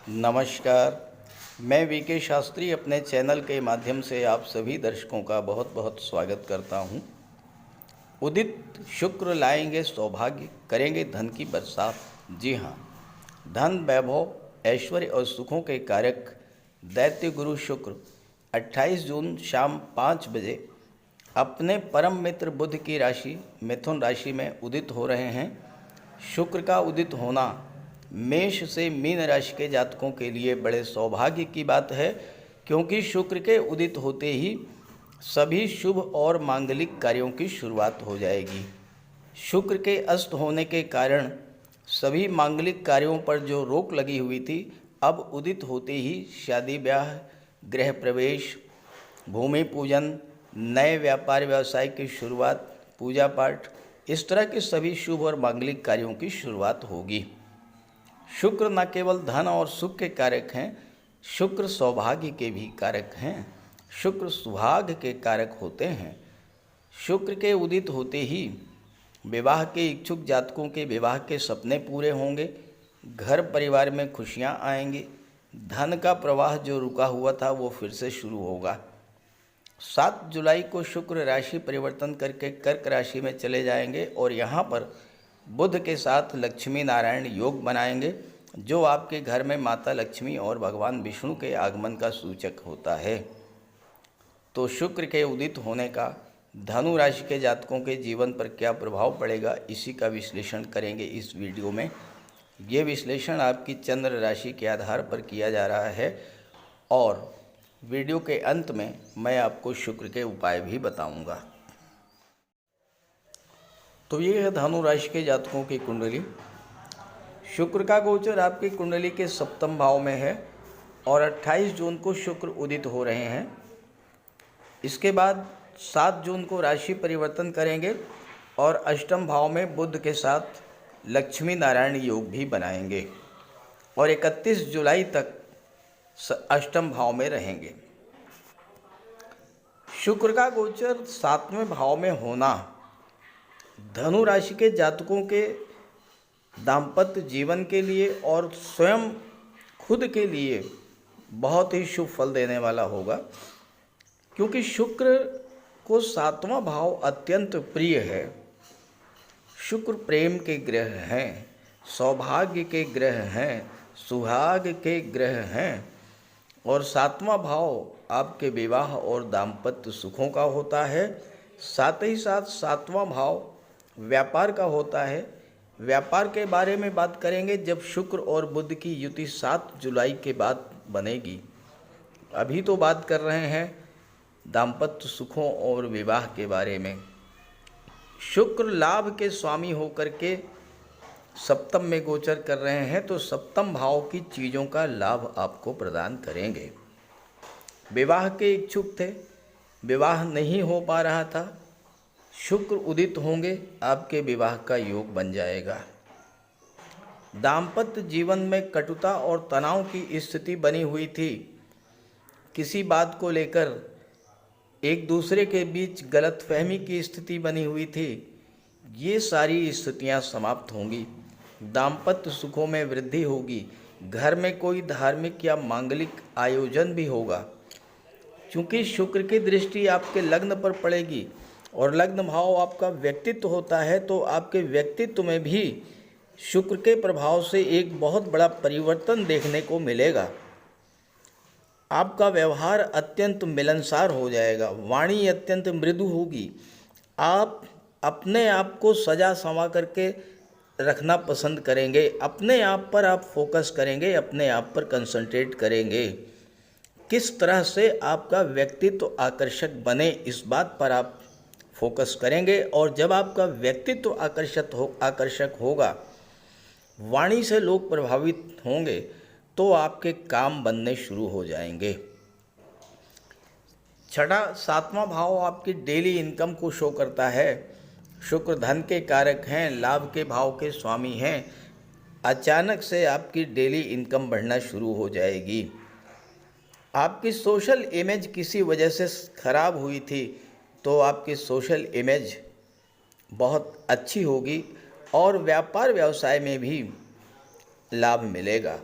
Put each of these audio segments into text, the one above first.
नमस्कार। मैं वीके शास्त्री अपने चैनल के माध्यम से आप सभी दर्शकों का बहुत बहुत स्वागत करता हूं। उदित शुक्र लाएंगे सौभाग्य, करेंगे धन की बरसात। जी हाँ, धन, वैभव, ऐश्वर्य और सुखों के कारक दैत्य गुरु शुक्र 28 जून शाम 5 बजे अपने परम मित्र बुध की राशि मिथुन राशि में उदित हो रहे हैं। शुक्र का उदित होना मेष से मीन राशि के जातकों के लिए बड़े सौभाग्य की बात है, क्योंकि शुक्र के उदित होते ही सभी शुभ और मांगलिक कार्यों की शुरुआत हो जाएगी। शुक्र के अस्त होने के कारण सभी मांगलिक कार्यों पर जो रोक लगी हुई थी, अब उदित होते ही शादी ब्याह, गृह प्रवेश, भूमि पूजन, नए व्यापार व्यवसाय की शुरुआत, पूजा पाठ, इस तरह के सभी शुभ और मांगलिक कार्यों की शुरुआत होगी। शुक्र न केवल धन और सुख के कारक हैं, शुक्र सौभाग्य के भी कारक हैं। शुक्र सुहाग के कारक होते हैं। शुक्र के उदित होते ही विवाह के इच्छुक जातकों के विवाह के सपने पूरे होंगे, घर परिवार में खुशियां आएंगी, धन का प्रवाह जो रुका हुआ था वो फिर से शुरू होगा। 7 जुलाई को शुक्र राशि परिवर्तन करके कर्क राशि में चले जाएंगे और यहाँ पर बुध के साथ लक्ष्मी नारायण योग बनाएंगे, जो आपके घर में माता लक्ष्मी और भगवान विष्णु के आगमन का सूचक होता है। तो शुक्र के उदित होने का धनु राशि के जातकों के जीवन पर क्या प्रभाव पड़ेगा, इसी का विश्लेषण करेंगे इस वीडियो में। ये विश्लेषण आपकी चंद्र राशि के आधार पर किया जा रहा है और वीडियो के अंत में मैं आपको शुक्र के उपाय भी बताऊंगा। तो ये है धनु राशि के जातकों की कुंडली। शुक्र का गोचर आपकी कुंडली के सप्तम भाव में है और 28 जून को शुक्र उदित हो रहे हैं। इसके बाद 7 जून को राशि परिवर्तन करेंगे और अष्टम भाव में बुध के साथ लक्ष्मी नारायण योग भी बनाएंगे और 31 जुलाई तक अष्टम भाव में रहेंगे। शुक्र का गोचर 7वें भाव में होना धनु राशि के जातकों के दाम्पत्य जीवन के लिए और स्वयं खुद के लिए बहुत ही शुभ फल देने वाला होगा, क्योंकि शुक्र को 7वां भाव अत्यंत प्रिय है। शुक्र प्रेम के ग्रह हैं, सौभाग्य के ग्रह हैं, सुहाग के ग्रह हैं और 7वां भाव आपके विवाह और दाम्पत्य सुखों का होता है। साथ ही साथ 7वां भाव व्यापार का होता है। व्यापार के बारे में बात करेंगे जब शुक्र और बुध की युति 7 जुलाई के बाद बनेगी। अभी तो बात कर रहे हैं दाम्पत्य सुखों और विवाह के बारे में। शुक्र लाभ के स्वामी होकर के सप्तम में गोचर कर रहे हैं, तो सप्तम भाव की चीज़ों का लाभ आपको प्रदान करेंगे। विवाह के इच्छुक थे, विवाह नहीं हो पा रहा था, शुक्र उदित होंगे, आपके विवाह का योग बन जाएगा। दाम्पत्य जीवन में कटुता और तनाव की स्थिति बनी हुई थी, किसी बात को लेकर एक दूसरे के बीच गलतफहमी की स्थिति बनी हुई थी, ये सारी स्थितियां समाप्त होंगी। दाम्पत्य सुखों में वृद्धि होगी। घर में कोई धार्मिक या मांगलिक आयोजन भी होगा, क्योंकि शुक्र की दृष्टि आपके लग्न पर पड़ेगी और लग्न भाव आपका व्यक्तित्व होता है, तो आपके व्यक्तित्व में भी शुक्र के प्रभाव से एक बहुत बड़ा परिवर्तन देखने को मिलेगा। आपका व्यवहार अत्यंत मिलनसार हो जाएगा, वाणी अत्यंत मृदु होगी। आप अपने आप को सजा संवा करके रखना पसंद करेंगे, अपने आप पर आप फोकस करेंगे, अपने आप पर कंसंट्रेट करेंगे। किस तरह से आपका व्यक्तित्व आकर्षक बने, इस बात पर आप फोकस करेंगे और जब आपका व्यक्तित्व आकर्षक होगा, वाणी से लोग प्रभावित होंगे, तो आपके काम बनने शुरू हो जाएंगे। 7वां भाव आपकी डेली इनकम को शो करता है। शुक्र धन के कारक हैं, लाभ के भाव के स्वामी हैं। अचानक से आपकी डेली इनकम बढ़ना शुरू हो जाएगी। आपकी सोशल इमेज किसी वजह से खराब हुई थी, तो आपकी सोशल इमेज बहुत अच्छी होगी और व्यापार व्यवसाय में भी लाभ मिलेगा।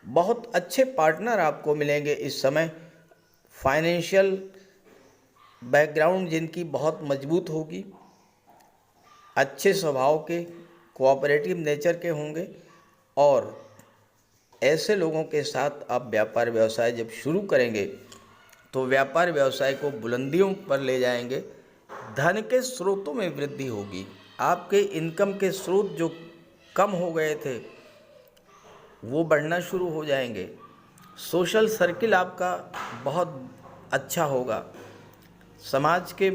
बहुत अच्छे पार्टनर आपको मिलेंगे इस समय। फाइनेंशियल बैकग्राउंड जिनकी बहुत मजबूत होगी, अच्छे स्वभाव के, कोऑपरेटिव नेचर के होंगे और ऐसे लोगों के साथ आप व्यापार व्यवसाय जब शुरू करेंगे तो व्यापार व्यवसाय को बुलंदियों पर ले जाएंगे। धन के स्रोतों में वृद्धि होगी। आपके इनकम के स्रोत जो कम हो गए थे वो बढ़ना शुरू हो जाएंगे। सोशल सर्किल आपका बहुत अच्छा होगा। समाज के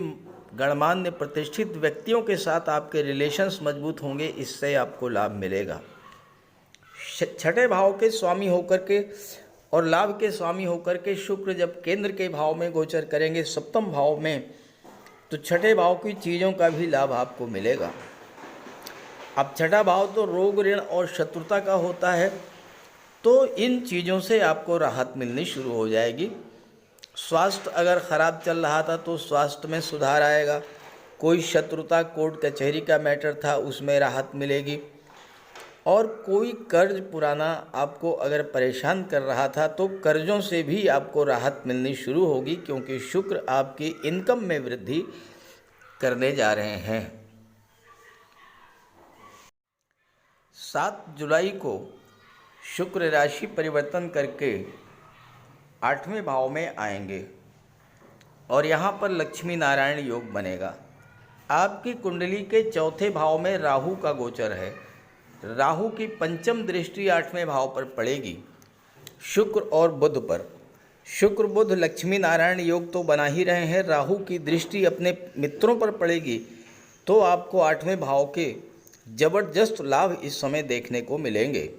गणमान्य प्रतिष्ठित व्यक्तियों के साथ आपके रिलेशंस मजबूत होंगे, इससे आपको लाभ मिलेगा। छठे भाव के स्वामी होकर के और लाभ के स्वामी होकर के शुक्र जब केंद्र के भाव में गोचर करेंगे, सप्तम भाव में, तो छठे भाव की चीज़ों का भी लाभ आपको मिलेगा। अब छठा भाव तो रोग, ऋण और शत्रुता का होता है, तो इन चीज़ों से आपको राहत मिलनी शुरू हो जाएगी। स्वास्थ्य अगर ख़राब चल रहा था तो स्वास्थ्य में सुधार आएगा। कोई शत्रुता, कोर्ट कचहरी का मैटर था, उसमें राहत मिलेगी। और कोई कर्ज पुराना आपको अगर परेशान कर रहा था तो कर्जों से भी आपको राहत मिलनी शुरू होगी, क्योंकि शुक्र आपकी इनकम में वृद्धि करने जा रहे हैं। 7 जुलाई को शुक्र राशि परिवर्तन करके 8वें भाव में आएंगे और यहाँ पर लक्ष्मी नारायण योग बनेगा। आपकी कुंडली के चौथे भाव में राहु का गोचर है। राहु की पंचम दृष्टि 8वें भाव पर पड़ेगी, शुक्र और बुध पर। शुक्र बुध लक्ष्मी नारायण योग तो बना ही रहे हैं, राहु की दृष्टि अपने मित्रों पर पड़ेगी, तो आपको 8वें भाव के जबरदस्त लाभ इस समय देखने को मिलेंगे।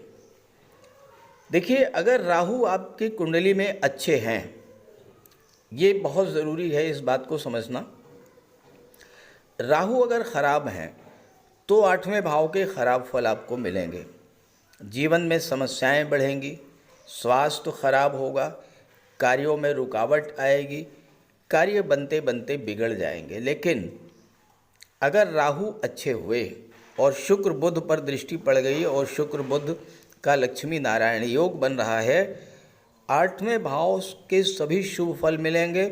देखिए, अगर राहु आपकी कुंडली में अच्छे हैं, ये बहुत ज़रूरी है इस बात को समझना। राहु अगर ख़राब हैं तो 8वें भाव के खराब फल आपको मिलेंगे। जीवन में समस्याएं बढ़ेंगी, स्वास्थ्य खराब होगा, कार्यों में रुकावट आएगी, कार्य बनते बनते बिगड़ जाएंगे। लेकिन अगर राहु अच्छे हुए और शुक्र बुध पर दृष्टि पड़ गई और शुक्र बुध का लक्ष्मी नारायण योग बन रहा है, 8वें भाव के सभी शुभ फल मिलेंगे।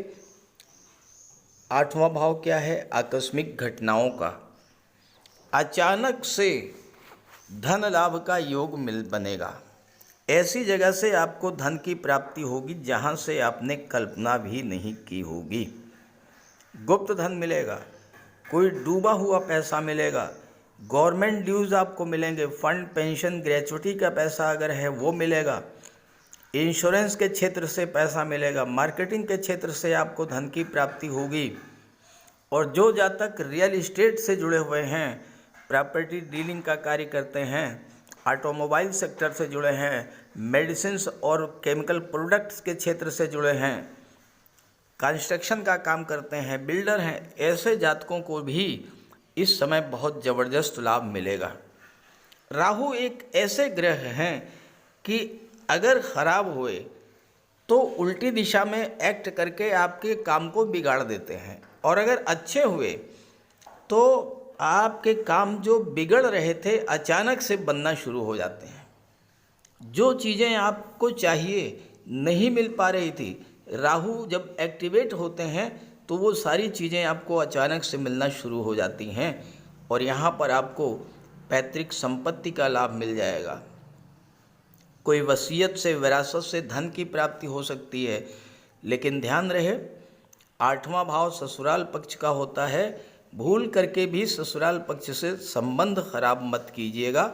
8वां भाव क्या है? आकस्मिक घटनाओं का, अचानक से धन लाभ का योग बनेगा। ऐसी जगह से आपको धन की प्राप्ति होगी जहां से आपने कल्पना भी नहीं की होगी। गुप्त धन मिलेगा, कोई डूबा हुआ पैसा मिलेगा, गवर्नमेंट ड्यूज आपको मिलेंगे, फंड, पेंशन, ग्रेचुइटी का पैसा अगर है वो मिलेगा, इंश्योरेंस के क्षेत्र से पैसा मिलेगा, मार्केटिंग के क्षेत्र से आपको धन की प्राप्ति होगी। और जो जातक रियल इस्टेट से जुड़े हुए हैं, प्रॉपर्टी डीलिंग का कार्य करते हैं, ऑटोमोबाइल सेक्टर से जुड़े हैं, मेडिसिन्स और केमिकल प्रोडक्ट्स के क्षेत्र से जुड़े हैं, कंस्ट्रक्शन का काम करते हैं, बिल्डर हैं, ऐसे जातकों को भी इस समय बहुत ज़बरदस्त लाभ मिलेगा। राहु एक ऐसे ग्रह हैं कि अगर ख़राब हुए तो उल्टी दिशा में एक्ट करके आपके काम को बिगाड़ देते हैं, और अगर अच्छे हुए तो आपके काम जो बिगड़ रहे थे अचानक से बनना शुरू हो जाते हैं। जो चीज़ें आपको चाहिए नहीं मिल पा रही थी, राहु जब एक्टिवेट होते हैं तो वो सारी चीज़ें आपको अचानक से मिलना शुरू हो जाती हैं और यहाँ पर आपको पैतृक संपत्ति का लाभ मिल जाएगा। कोई वसीयत से, विरासत से धन की प्राप्ति हो सकती है, लेकिन ध्यान रहे 8वां भाव ससुराल पक्ष का होता है। भूल करके भी ससुराल पक्ष से संबंध खराब मत कीजिएगा।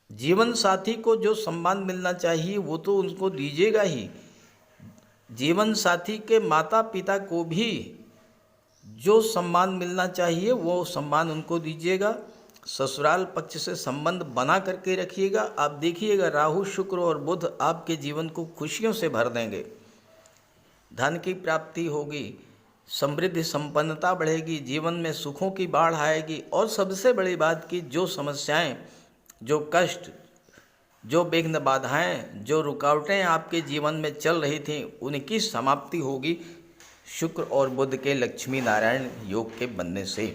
जीवन साथी को जो सम्मान मिलना चाहिए वो तो उनको दीजिएगा ही, जीवन साथी के माता पिता को भी जो सम्मान मिलना चाहिए वो सम्मान उनको दीजिएगा। ससुराल पक्ष से संबंध बना करके रखिएगा। आप देखिएगा राहु, शुक्र और बुध आपके जीवन को खुशियों से भर देंगे। धन की प्राप्ति होगी, समृद्धि संपन्नता बढ़ेगी, जीवन में सुखों की बाढ़ आएगी, और सबसे बड़ी बात कि जो समस्याएं, जो कष्ट, जो विघ्न बाधाएं, जो रुकावटें आपके जीवन में चल रही थीं, उनकी समाप्ति होगी शुक्र और बुध के लक्ष्मी नारायण योग के बनने से।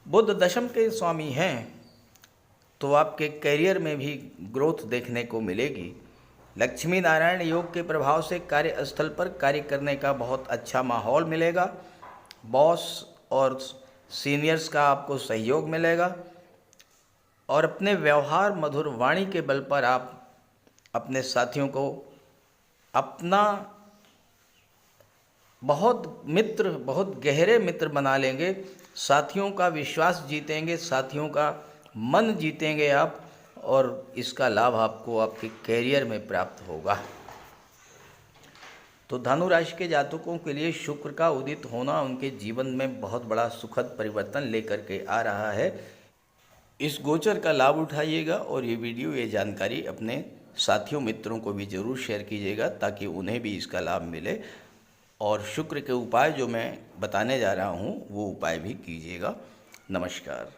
बुध दशम के स्वामी हैं तो आपके करियर में भी ग्रोथ देखने को मिलेगी। लक्ष्मी नारायण योग के प्रभाव से कार्यस्थल पर कार्य करने का बहुत अच्छा माहौल मिलेगा। बॉस और सीनियर्स का आपको सहयोग मिलेगा और अपने व्यवहार मधुर वाणी के बल पर आप अपने साथियों को अपना बहुत गहरे मित्र बना लेंगे। साथियों का विश्वास जीतेंगे, साथियों का मन जीतेंगे आप, और इसका लाभ आपको आपके कैरियर में प्राप्त होगा। तो धनु राशि के जातकों के लिए शुक्र का उदित होना उनके जीवन में बहुत बड़ा सुखद परिवर्तन लेकर के आ रहा है। इस गोचर का लाभ उठाइएगा और ये वीडियो, ये जानकारी अपने साथियों मित्रों को भी ज़रूर शेयर कीजिएगा ताकि उन्हें भी इसका लाभ मिले। और शुक्र के उपाय जो मैं बताने जा रहा हूँ वो उपाय भी कीजिएगा। नमस्कार।